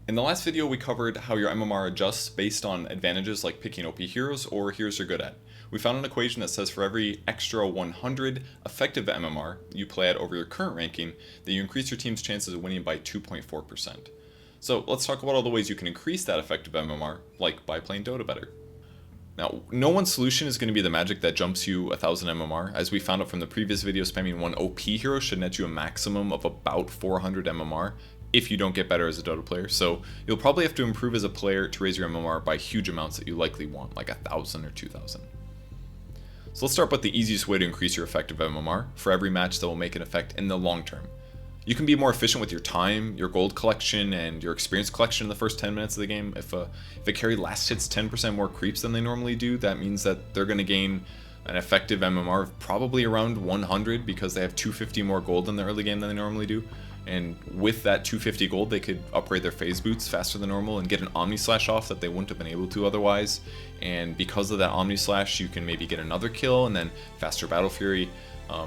In the last video, we covered how your MMR adjusts based on advantages like picking OP heroes or heroes you're good at. We found an equation that says for every extra 100 effective MMR you play at over your current ranking, that you increase your team's chances of winning by 2.4%. So let's talk about all the ways you can increase that effective MMR, like by playing Dota better. Now, no one solution is going to be the magic that jumps you 1000 MMR. As we found out from the previous video, spamming one OP hero should net you a maximum of about 400 MMR if you don't get better as a Dota player. So you'll probably have to improve as a player to raise your MMR by huge amounts that you likely want, like 1000 or 2000. So let's start with the easiest way to increase your effective MMR for every match that will make an effect in the long term. You can be more efficient with your time, your gold collection, and your experience collection in the first 10 minutes of the game. If a carry last hits 10% more creeps than they normally do, that means that they're going to gain an effective MMR of probably around 100 because they have 250 more gold in the early game than they normally do. And with that 250 gold, they could upgrade their phase boots faster than normal and get an Omni Slash off that they wouldn't have been able to otherwise. And because of that Omni Slash, you can maybe get another kill and then faster Battle Fury.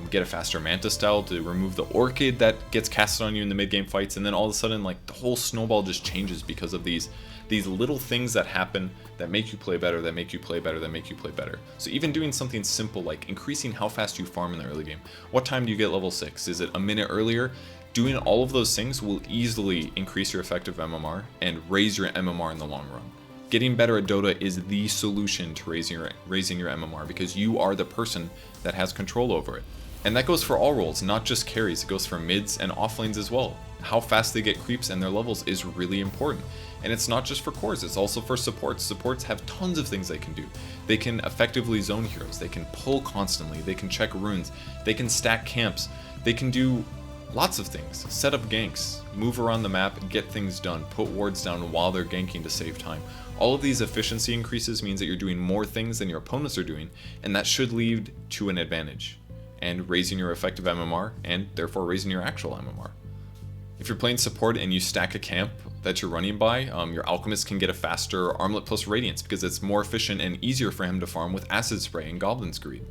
Get a faster Manta style to remove the Orchid that gets casted on you in the mid game fights, and then all of a sudden, like, the whole snowball just changes because of these little things that happen that make you play better, that make you play better, that make you play better. So even doing something simple like increasing how fast you farm in the early game. What time do you get level 6? Is it a minute earlier? Doing all of those things will easily increase your effective MMR and raise your MMR in the long run. Getting better at Dota is the solution to raising your MMR because you are the person that has control over it. And that goes for all roles, not just carries. It goes for mids and off lanes as well. How fast they get creeps and their levels is really important. And it's not just for cores, it's also for supports. Supports have tons of things they can do. They can effectively zone heroes, they can pull constantly, they can check runes, they can stack camps, they can do lots of things. Set up ganks, move around the map, get things done, put wards down while they're ganking to save time. All of these efficiency increases means that you're doing more things than your opponents are doing, and that should lead to an advantage, and raising your effective MMR, and therefore raising your actual MMR. If you're playing support and you stack a camp that you're running by, your Alchemist can get a faster Armlet plus Radiance because it's more efficient and easier for him to farm with Acid Spray and Goblin's Greed.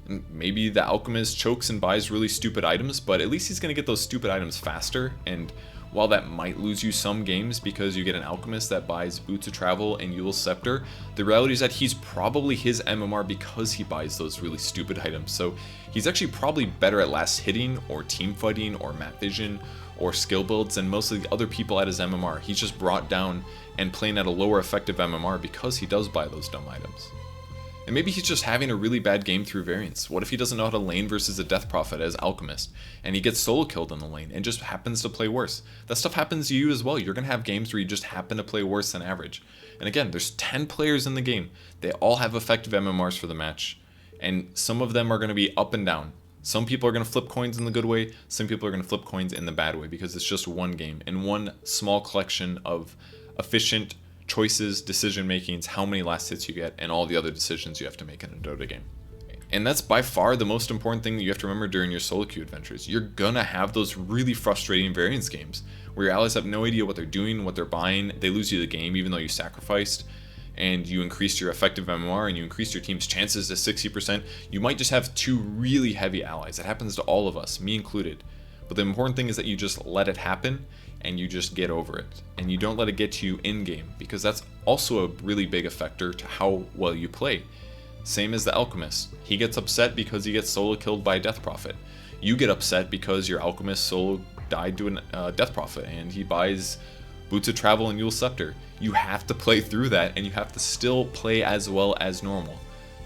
And maybe the Alchemist chokes and buys really stupid items, but at least he's going to get those stupid items faster, and while that might lose you some games because you get an Alchemist that buys Boots of Travel and Yule's Scepter, the reality is that he's probably his MMR because he buys those really stupid items. So he's actually probably better at last hitting or team fighting or map vision or skill builds than most of the other people at his MMR. He's just brought down and playing at a lower effective MMR because he does buy those dumb items. And maybe he's just having a really bad game through variance. What if he doesn't know how to lane versus a Death Prophet as Alchemist, and he gets solo killed in the lane and just happens to play worse? That stuff happens to you as well. You're going to have games where you just happen to play worse than average. And again, there's 10 players in the game. They all have effective MMRs for the match, and some of them are going to be up and down. Some people are going to flip coins in the good way, some people are going to flip coins in the bad way because it's just one game and one small collection of efficient choices, decision makings, how many last hits you get, and all the other decisions you have to make in a Dota game. And that's by far the most important thing that you have to remember during your solo queue adventures. You're gonna have those really frustrating variance games where your allies have no idea what they're doing, what they're buying, they lose you the game even though you sacrificed, and you increased your effective MMR and you increased your team's chances to 60%. You might just have two really heavy allies. That happens to all of us, me included. But the important thing is that you just let it happen and you just get over it. And you don't let it get to you in-game, because that's also a really big effector to how well you play. Same as the Alchemist. He gets upset because he gets solo killed by a Death Prophet. You get upset because your Alchemist solo died to a Death Prophet and he buys Boots of Travel and Yule's Scepter. You have to play through that and you have to still play as well as normal.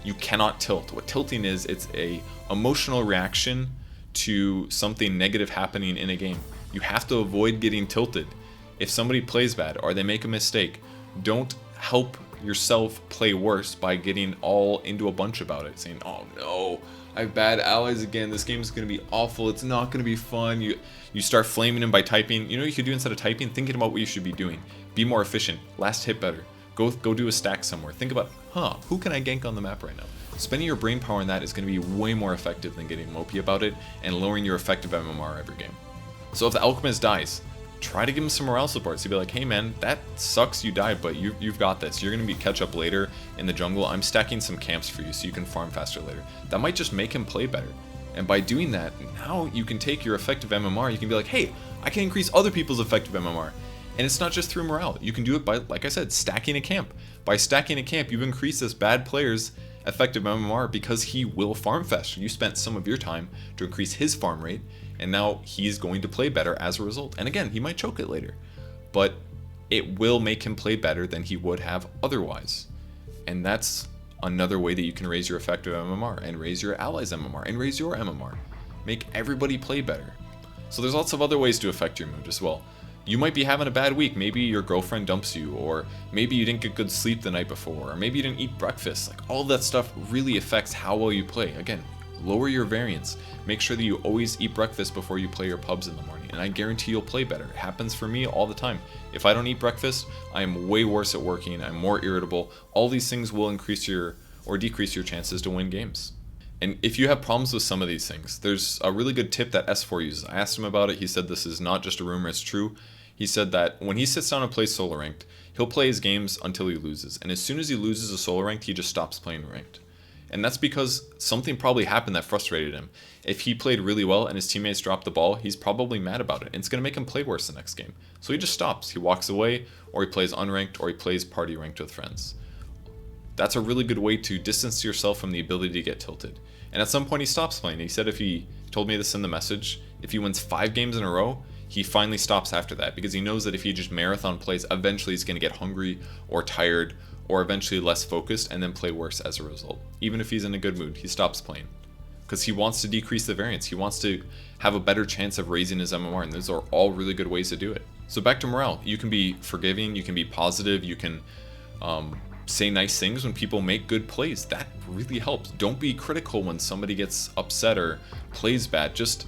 You cannot tilt. What tilting is, it's a emotional reaction to something negative happening in a game. You have to avoid getting tilted. If somebody plays bad or they make a mistake, don't help yourself play worse by getting all into a bunch about it, saying, oh no, I have bad allies again, this game is going to be awful, it's not going to be fun. You start flaming them by typing. You know what you could do instead of typing? Thinking about what you should be doing. Be more efficient, last hit better, go do a stack somewhere. Think about, who can I gank on the map right now? Spending your brain power on that is going to be way more effective than getting mopey about it and lowering your effective MMR every game. So if the Alchemist dies, try to give him some morale support. So you'd be like, hey man, that sucks you died, but you've got this. You're going to be catch up later in the jungle. I'm stacking some camps for you so you can farm faster later. That might just make him play better. And by doing that, now you can take your effective MMR, you can be like, hey, I can increase other people's effective MMR. And it's not just through morale. You can do it by, like I said, stacking a camp. By stacking a camp, you've increased this bad player's effective MMR because he will farm faster. You spent some of your time to increase his farm rate, and now he's going to play better as a result. And again, he might choke it later, but it will make him play better than he would have otherwise. And that's another way that you can raise your effective MMR and raise your allies' MMR and raise your MMR. Make everybody play better. So there's lots of other ways to affect your mood as well. You might be having a bad week. Maybe your girlfriend dumps you, or maybe you didn't get good sleep the night before, or maybe you didn't eat breakfast. Like, all of that stuff really affects how well you play. Again, lower your variance. Make sure that you always eat breakfast before you play your pubs in the morning, and I guarantee you'll play better. It happens for me all the time. If I don't eat breakfast, I am way worse at working. I'm more irritable. All these things will increase your or decrease your chances to win games. And if you have problems with some of these things, there's a really good tip that S4 uses. I asked him about it. He said this is not just a rumor, it's true. He said that when he sits down and plays solo ranked, he'll play his games until he loses. And as soon as he loses a solo ranked, he just stops playing ranked. And that's because something probably happened that frustrated him. If he played really well and his teammates dropped the ball, he's probably mad about it. And it's going to make him play worse the next game. So he just stops. He walks away, or he plays unranked, or he plays party ranked with friends. That's a really good way to distance yourself from the ability to get tilted. And at some point he stops playing. He said, if he told me this in the message, if he wins 5 games in a row, he finally stops after that, because he knows that if he just marathon plays, eventually he's going to get hungry or tired or eventually less focused and then play worse as a result. Even if he's in a good mood, he stops playing because he wants to decrease the variance. He wants to have a better chance of raising his MMR, and those are all really good ways to do it. So back to morale. You can be forgiving, you can be positive, you can say nice things when people make good plays. That really helps. Don't be critical when somebody gets upset or plays bad. Just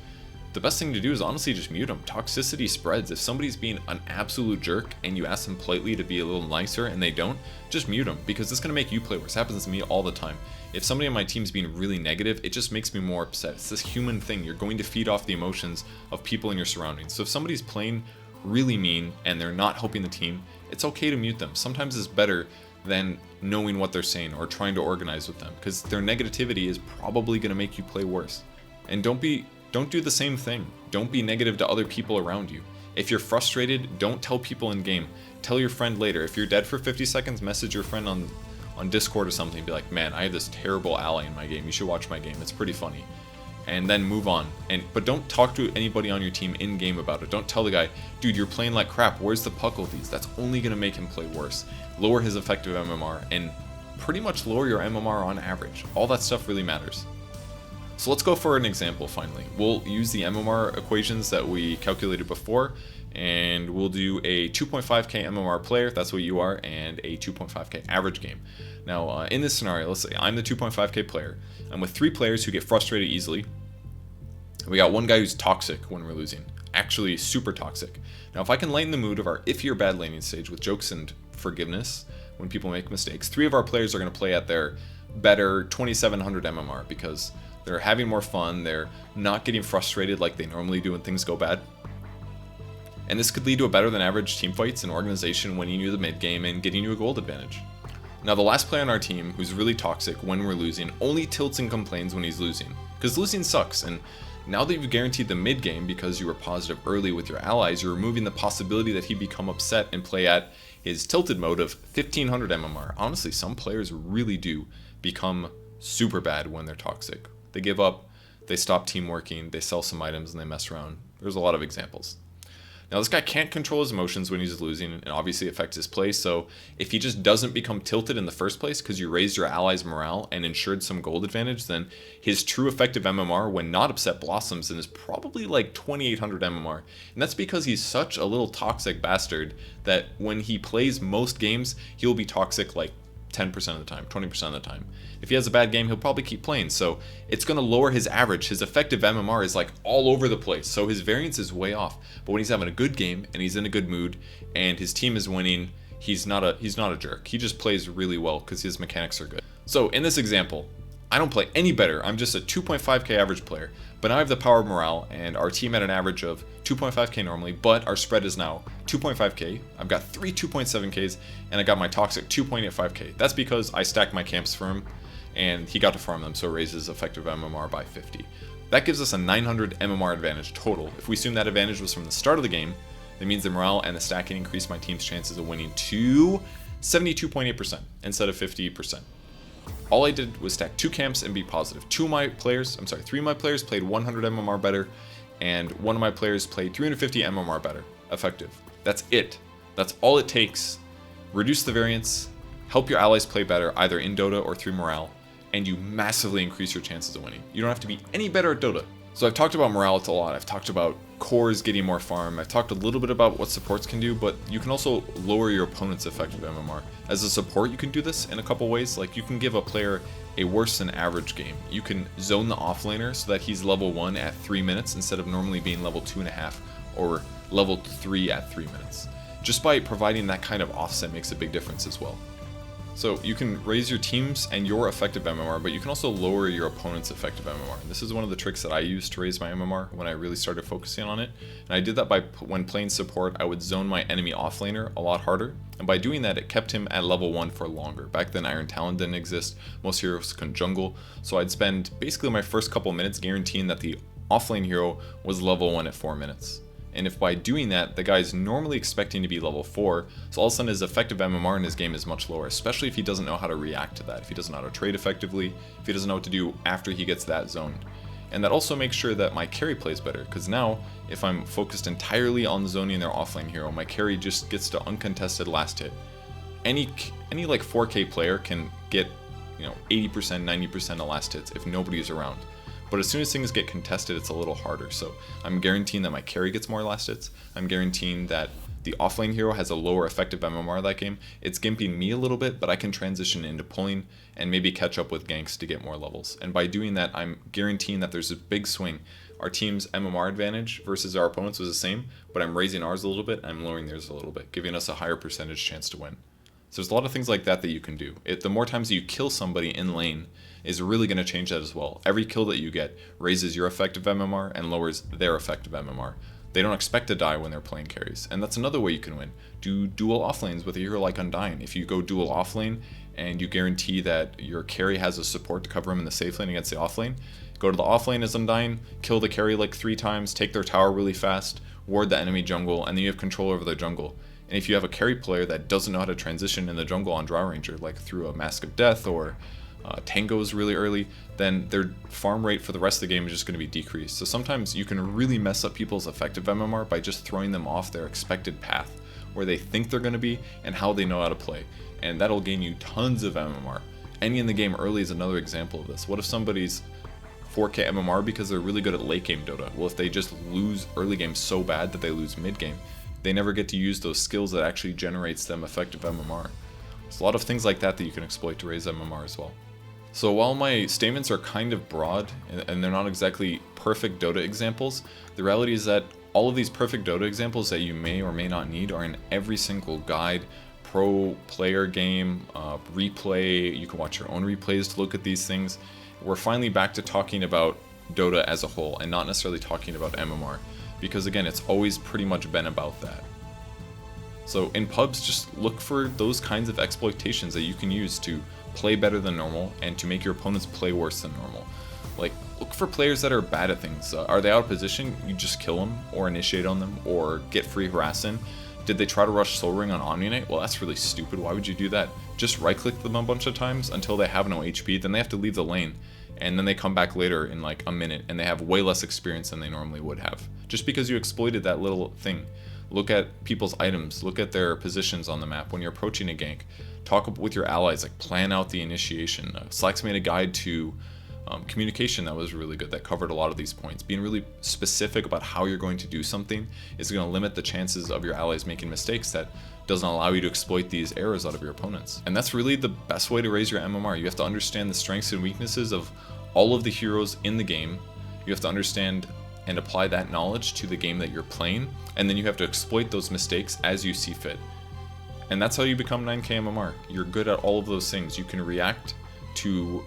the best thing to do is honestly just mute them. Toxicity spreads. If somebody's being an absolute jerk and you ask them politely to be a little nicer and they don't, just mute them, because it's going to make you play worse. It happens to me all the time. If somebody on my team's being really negative, it just makes me more upset. It's this human thing. You're going to feed off the emotions of people in your surroundings. So if somebody's playing really mean and they're not helping the team, it's okay to mute them. Sometimes it's better than knowing what they're saying or trying to organize with them, because their negativity is probably going to make you play worse. And don't do the same thing. Don't be negative to other people around you. If you're frustrated, don't tell people in game. Tell your friend later. If you're dead for 50 seconds, message your friend on Discord or something. Be like, man, I have this terrible ally in my game. You should watch my game. It's pretty funny. And then move on. But don't talk to anybody on your team in game about it. Don't tell the guy, dude, you're playing like crap. Where's the puck with these? That's only going to make him play worse. Lower his effective MMR and pretty much lower your MMR on average. All that stuff really matters. So let's go for an example finally. We'll use the MMR equations that we calculated before, and we'll do a 2.5k MMR player, if that's what you are, and a 2.5k average game. Now, in this scenario, let's say I'm the 2.5k player. I'm with 3 players who get frustrated easily. We got one guy who's toxic when we're losing. Actually, super toxic. Now, if I can lighten the mood of our iffy or bad laning stage with jokes and forgiveness when people make mistakes, 3 of our players are going to play at their better 2700 MMR because they're having more fun, they're not getting frustrated like they normally do when things go bad. And this could lead to a better than average team fights and organization winning you the mid game and getting you a gold advantage. Now the last player on our team, who's really toxic when we're losing, only tilts and complains when he's losing, because losing sucks. And now that you've guaranteed the mid game because you were positive early with your allies, you're removing the possibility that he become upset and play at his tilted mode of 1500 MMR. Honestly, some players really do become super bad when they're toxic. They give up, they stop team working, they sell some items, and they mess around. There's a lot of examples. Now this guy can't control his emotions when he's losing, and obviously affects his play, so if he just doesn't become tilted in the first place because you raised your allies' morale and ensured some gold advantage, then his true effective MMR when not upset blossoms and is probably like 2800 MMR. And that's because he's such a little toxic bastard that when he plays most games, he'll be toxic like 10% of the time, 20% of the time. If he has a bad game, he'll probably keep playing, so it's going to lower his average. His effective MMR is like all over the place, so his variance is way off. But when he's having a good game and he's in a good mood and his team is winning, he's not a jerk. He just plays really well because his mechanics are good. So in this example, I don't play any better. I'm just a 2.5k average player, but now I have the power of morale, and our team had an average of 2.5k normally, but our spread is now 2.5k. I've got 3 2.7ks, and I got my toxic 2.85k. That's because I stacked my camps for him, and he got to farm them, so it raises effective MMR by 50. That gives us a 900 MMR advantage total. If we assume that advantage was from the start of the game, That means the morale and the stacking increased my team's chances of winning to 72.8% instead of 50%. All I did was stack 2 camps and be positive. 3 of my players played 100 MMR better, and 1 of my players played 350 MMR better. Effective. That's it. That's all it takes. Reduce the variance, help your allies play better either in Dota or through morale, and you massively increase your chances of winning. You don't have to be any better at Dota. So I've talked about morale a lot. I've talked about cores getting more farm. I've talked a little bit about what supports can do, but you can also lower your opponent's effective MMR. As a support, you can do this in a couple ways. Like, you can give a player a worse than average game. You can zone the offlaner so that he's level 1 at 3 minutes instead of normally being level 2.5 or level 3 at 3 minutes. Just by providing that kind of offset makes a big difference as well. So you can raise your team's and your effective MMR, but you can also lower your opponent's effective MMR. And this is one of the tricks that I used to raise my MMR when I really started focusing on it. And I did that by, when playing support, I would zone my enemy offlaner a lot harder. And by doing that, it kept him at level 1 for longer. Back then, Iron Talon didn't exist. Most heroes couldn't jungle. So I'd spend basically my first couple minutes guaranteeing that the offlane hero was level 1 at 4 minutes. And if by doing that, the guy's normally expecting to be level 4, so all of a sudden his effective MMR in his game is much lower, especially if he doesn't know how to react to that, if he doesn't know how to trade effectively, if he doesn't know what to do after he gets that zoned. And that also makes sure that my carry plays better, because now, if I'm focused entirely on zoning their offlane hero, my carry just gets to uncontested last hit. Any like 4K player can get, 80%, 90% of last hits if nobody is around. But as soon as things get contested, it's a little harder. So I'm guaranteeing that my carry gets more last hits. I'm guaranteeing that the offlane hero has a lower effective MMR that game. It's gimping me a little bit, but I can transition into pulling and maybe catch up with ganks to get more levels. And by doing that, I'm guaranteeing that there's a big swing. Our team's MMR advantage versus our opponents was the same, but I'm raising ours a little bit, I'm lowering theirs a little bit, giving us a higher percentage chance to win. So there's a lot of things like that that you can do. The more times you kill somebody in lane is really going to change that as well. Every kill that you get raises your effective MMR and lowers their effective MMR. They don't expect to die when they're playing carries, and that's another way you can win. Do dual offlanes with a hero like Undying. If you go dual offlane and you guarantee that your carry has a support to cover him in the safe lane against the offlane, go to the offlane as Undying, kill the carry like 3 times, take their tower really fast, ward the enemy jungle, and then you have control over their jungle. And if you have a carry player that doesn't know how to transition in the jungle on Draw Ranger, like through a Mask of Death or Tangos really early, then their farm rate for the rest of the game is just going to be decreased. So sometimes you can really mess up people's effective MMR by just throwing them off their expected path, where they think they're going to be and how they know how to play. And that'll gain you tons of MMR. Any in the game early is another example of this. What if somebody's 4K MMR because they're really good at late game Dota? Well, if they just lose early game so bad that they lose mid game, they never get to use those skills that actually generates them effective MMR. There's a lot of things like that that you can exploit to raise MMR as well. So while my statements are kind of broad and they're not exactly perfect Dota examples, the reality is that all of these perfect Dota examples that you may or may not need are in every single guide, pro player game, replay. You can watch your own replays to look at these things. We're finally back to talking about Dota as a whole and not necessarily talking about MMR, because again, it's always pretty much been about that. So in pubs, just look for those kinds of exploitations that you can use to play better than normal and to make your opponents play worse than normal. Like, look for players that are bad at things. Are they out of position? You just kill them or initiate on them or get free harassing. Did they try to rush Soul Ring on Omni Knight? Well, that's really stupid. Why would you do that? Just right click them a bunch of times until they have no HP, then they have to leave the lane. And then they come back later in like a minute and they have way less experience than they normally would have. Just because you exploited that little thing. Look at people's items, look at their positions on the map when you're approaching a gank. Talk with your allies, like plan out the initiation. Slack's made a guide to communication that was really good, that covered a lot of these points. Being really specific about how you're going to do something is going to limit the chances of your allies making mistakes that doesn't allow you to exploit these errors out of your opponents. And that's really the best way to raise your MMR. You have to understand the strengths and weaknesses of all of the heroes in the game. You have to understand and apply that knowledge to the game that you're playing, and then you have to exploit those mistakes as you see fit. And that's how you become 9K MMR. You're good at all of those things. You can react to...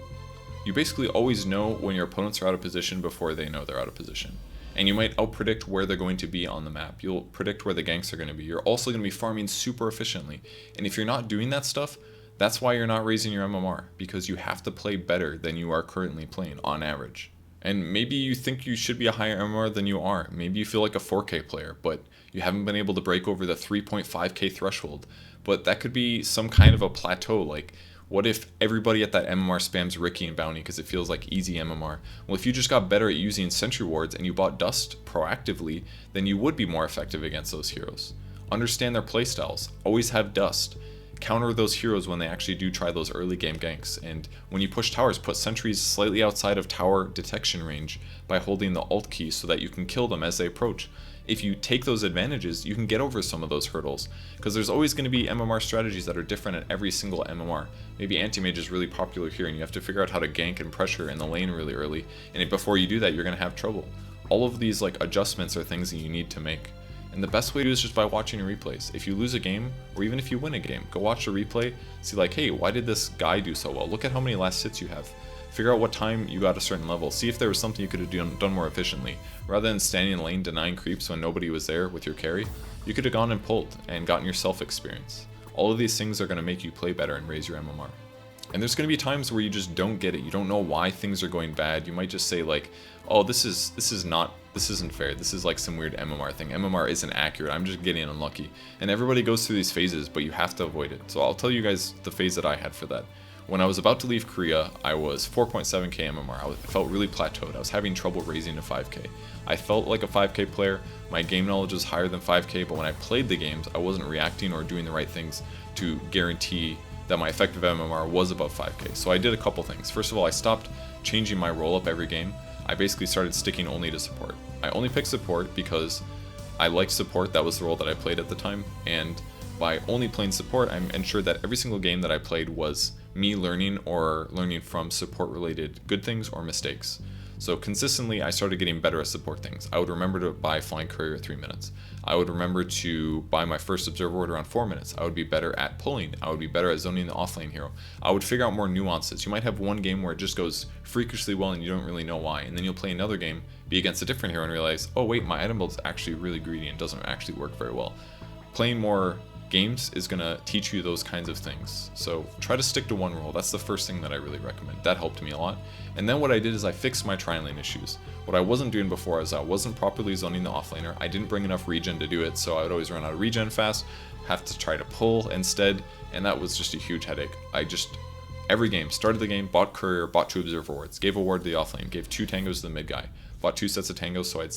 You basically always know when your opponents are out of position before they know they're out of position. And you might outpredict where they're going to be on the map. You'll predict where the ganks are going to be. You're also going to be farming super efficiently. And if you're not doing that stuff, that's why you're not raising your MMR, because you have to play better than you are currently playing on average. And maybe you think you should be a higher MMR than you are. Maybe you feel like a 4K player, but you haven't been able to break over the 3.5K threshold. But that could be some kind of a plateau. Like, what if everybody at that MMR spams Ricky and Bounty because it feels like easy MMR? Well, if you just got better at using Sentry Wards and you bought Dust proactively, then you would be more effective against those heroes. Understand their playstyles. Always have Dust. Counter those heroes when they actually do try those early game ganks, and when you push towers, put sentries slightly outside of tower detection range by holding the alt key so that you can kill them as they approach. If you take those advantages, you can get over some of those hurdles, because there's always going to be MMR strategies that are different at every single MMR. Maybe anti-mage is really popular here and you have to figure out how to gank and pressure in the lane really early, and before you do that you're going to have trouble. All of these like adjustments are things that you need to make. And the best way to do is just by watching replays. If you lose a game, or even if you win a game, go watch the replay, see like, hey, why did this guy do so well? Look at how many last hits you have. Figure out what time you got a certain level. See if there was something you could have done more efficiently. Rather than standing in lane denying creeps when nobody was there with your carry, you could have gone and pulled and gotten yourself experience. All of these things are going to make you play better and raise your MMR. And there's going to be times where you just don't get it. You don't know why things are going bad. You might just say like, oh, this isn't fair. This is like some weird MMR thing. MMR isn't accurate. I'm just getting unlucky. And everybody goes through these phases, but you have to avoid it. So I'll tell you guys the phase that I had for that. When I was about to leave Korea, I was 4.7k MMR. I felt really plateaued. I was having trouble raising to 5k. I felt like a 5k player. My game knowledge was higher than 5k, but when I played the games, I wasn't reacting or doing the right things to guarantee that my effective MMR was above 5k. So I did a couple things. First of all, I stopped changing my role up every game. I basically started sticking only to support. I only picked support because I liked support. That was the role that I played at the time, and by only playing support, I ensured that every single game that I played was me learning from support related good things or mistakes. So consistently, I started getting better at support things. I would remember to buy Flying Courier at 3 minutes. I would remember to buy my first Observer Ward around 4 minutes. I would be better at pulling. I would be better at zoning the offlane hero. I would figure out more nuances. You might have one game where it just goes freakishly well and you don't really know why. And then you'll play another game, be against a different hero and realize, oh wait, my item build is actually really greedy and doesn't actually work very well. Playing more games is going to teach you those kinds of things. So try to stick to one role. That's the first thing that I really recommend. That helped me a lot. And then what I did is I fixed my tri-lane issues. What I wasn't doing before is I wasn't properly zoning the offlaner. I didn't bring enough regen to do it, so I would always run out of regen fast, have to try to pull instead, and that was just a huge headache. Every game, started the game, bought courier, bought 2 observer wards, gave a ward to the offlane, gave 2 tangos to the mid guy, bought 2 sets of tangos so I had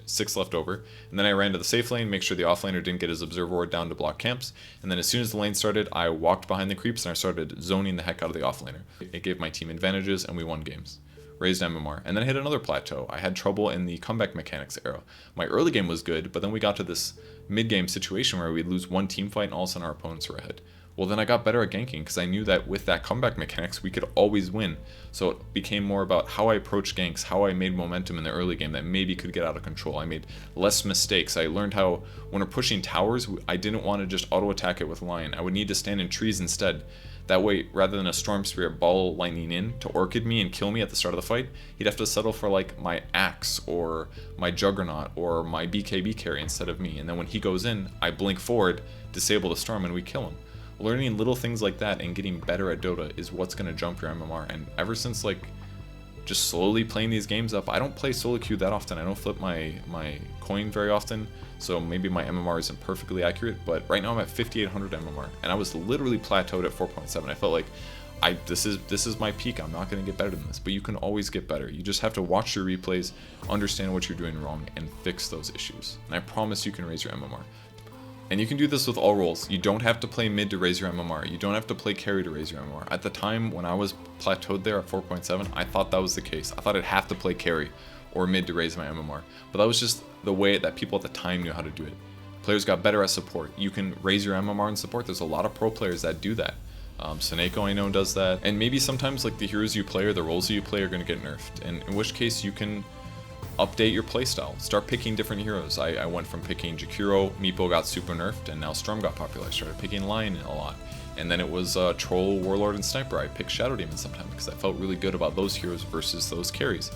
6 left over, and then I ran to the safe lane, make sure the offlaner didn't get his observer ward down to block camps, and then as soon as the lane started, I walked behind the creeps and I started zoning the heck out of the offlaner. It gave my team advantages and we won games. Raised MMR, and then I hit another plateau. I had trouble in the comeback mechanics era. My early game was good, but then we got to this mid-game situation where we'd lose one team fight and all of a sudden our opponents were ahead. Well, then I got better at ganking because I knew that with that comeback mechanics, we could always win. So it became more about how I approached ganks, how I made momentum in the early game that maybe could get out of control. I made less mistakes. I learned how, when we're pushing towers, I didn't want to just auto-attack it with Lion. I would need to stand in trees instead. That way, rather than a Storm Spirit ball lightning in to Orchid me and kill me at the start of the fight, he'd have to settle for like my Axe or my Juggernaut or my BKB carry instead of me. And then when he goes in, I blink forward, disable the Storm, and we kill him. Learning little things like that and getting better at Dota is what's going to jump your MMR. And ever since like just slowly playing these games up, I don't play solo queue that often. I don't flip my coin very often, so maybe my MMR isn't perfectly accurate, but right now I'm at 5800 MMR and I was literally plateaued at 4.7. I felt like this is my peak. I'm not going to get better than this, but you can always get better. You just have to watch your replays, understand what you're doing wrong, and fix those issues. And I promise you can raise your MMR. And you can do this with all roles. You don't have to play mid to raise your MMR. You don't have to play carry to raise your MMR. At the time when I was plateaued there at 4.7, I thought that was the case. I thought I'd have to play carry or mid to raise my MMR. But that was just the way that people at the time knew how to do it. Players got better at support. You can raise your MMR in support. There's a lot of pro players that do that. Seneko I know does that. And maybe sometimes like the heroes you play or the roles you play are going to get nerfed. And in which case you can update your playstyle. Start picking different heroes. I went from picking Jakiro, Meepo got super nerfed, and now Storm got popular. I started picking Lion a lot. And then it was Troll, Warlord, and Sniper. I picked Shadow Demon sometimes because I felt really good about those heroes versus those carries.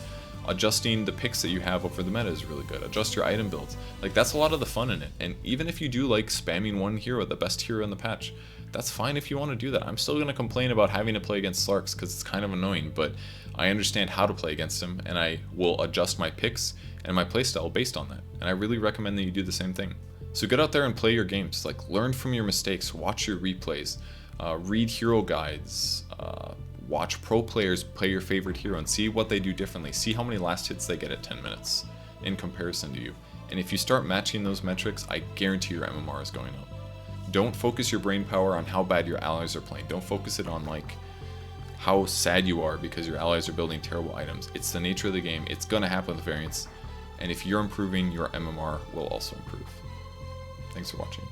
Adjusting the picks that you have over the meta is really good. Adjust your item builds. Like, that's a lot of the fun in it. And even if you do like spamming one hero, the best hero in the patch, that's fine if you want to do that. I'm still going to complain about having to play against Slarks because it's kind of annoying, but I understand how to play against him, and I will adjust my picks and my playstyle based on that. And I really recommend that you do the same thing. So get out there and play your games. Like, learn from your mistakes, watch your replays, read hero guides, watch pro players play your favorite hero and see what they do differently. See how many last hits they get at 10 minutes in comparison to you. And if you start matching those metrics, I guarantee your MMR is going up. Don't focus your brain power on how bad your allies are playing. Don't focus it on like how sad you are because your allies are building terrible items. It's the nature of the game. It's going to happen with variance. And if you're improving, your MMR will also improve. Thanks for watching.